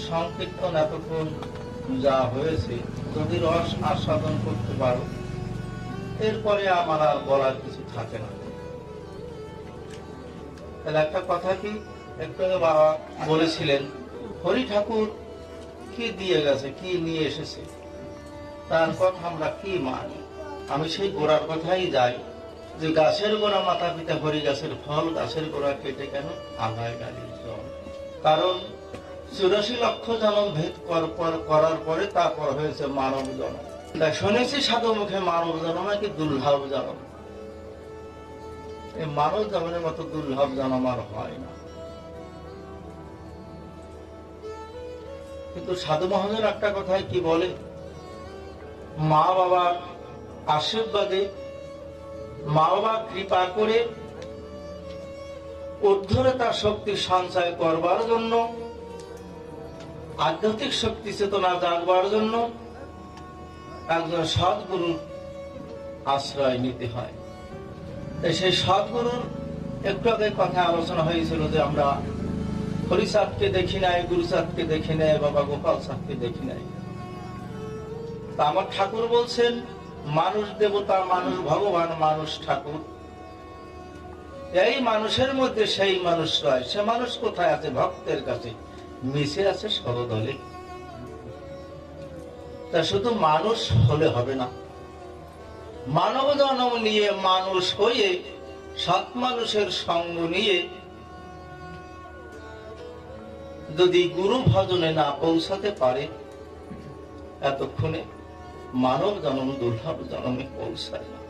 সংকীর্তন এতক্ষণ যা হয়েছে যদি রস আস্বাদন করতে পারো, এরপরে আমার আর বলার কিছু থাকে না। তাহলে একটা কথা কি, একটু আগে বাবা বলেছিলেন হরি ঠাকুর কি দিয়ে গেছে, কি নিয়ে এসেছে, তার কথা আমরা কি মানি। আমি সেই গোড়ার কথাই যাই, যে গাছের গোড়া মাতা পিতা হরি গাছের ফল, গাছের গোড়া কেটে কেন আগায় গাড়ির জল। কারণ 84 লক্ষ জন্ম ভেদ করার পরে তারপর হয়েছে মানব জন্ম। শুনেছি সাধু মুখে মানব জন্ম নাকি দুর্লভ জন্ম। এই মানব জন্মের মতো দুর্লভ জন্ম আর হয় না। কিন্তু সাধু মহাজন একটা কথায় কি বলে, মা বাবার আশীর্বাদে, মা বাবা কৃপা করে উদ্ধরতা শক্তি সঞ্চয় করবার জন্য, আধ্যাত্মিক শক্তি চেতনা জাগবার জন্য একজন সদ্গুরুর আশ্রয় নিতে হয়। সেই সদ্গুরুর একটু আগে কথা আলোচনা হয়েছিল যে আমরা হরিচাঁদকে দেখি নাই, গুরুচাঁদকে দেখি নাই, বাবা গোপাল চাঁদকে দেখি নাই। তা আমার ঠাকুর বলছেন মানুষ দেবতা, মানুষ ভগবান, মানুষ ঠাকুর। এই মানুষের মধ্যে সেই মানুষ রয়। সে মানুষ কোথায় আছে? ভক্তের কাছে মিশে আছে সরদলে। তা শুধু মানুষ হলে হবে না, মানব জন্ম নিয়ে মানুষ হয়ে সৎ মানুষের সঙ্গ নিয়ে যদি গুরু ভজনে না পৌঁছাতে পারে, এতক্ষণে মানব জন্ম দুর্লভ জন্মে পৌঁছায় না।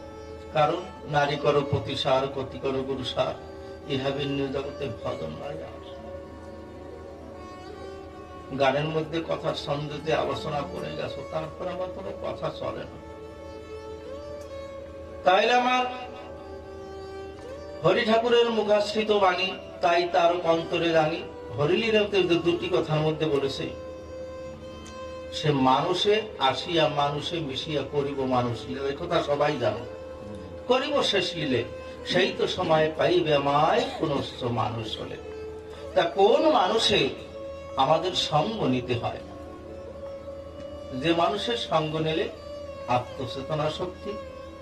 কারণ নারী করো প্রতিসার, গতি করো গুরু সার, ইহা ভিন্ন জগতে ভজন নাই আর। গানের মধ্যে কথার ছন্দে আলোচনা করে গেছো, তারপর আমার কোনো কথা চলে না। তাইলে আমার হরি ঠাকুরের মুখাশ্রিত বাণী, তাই তার অন্তরে জানি। হরিলীলাতে দুটি কথার মধ্যে বলেছে, সে মানুষে আসিয়া মানুষে মিশিয়া করিব মানুষ লীলা। এই কথা সবাই জানো। করিব শেষ লীলে, সেই তো সময় পাইবে আমায় পুনশ্চ মানুষ হলে। তা কোন মানুষে আমাদের সঙ্গ নিতে হয়? যে মানুষের সঙ্গ নিলে আত্মচেতনা শক্তি,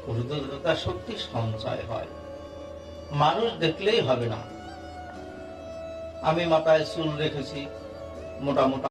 ঊর্ধ্বতা শক্তি সঞ্চয় হয়। মানুষ দেখলেই হবে না। আমি মাথায় চুল রেখেছি মোটা মোটা,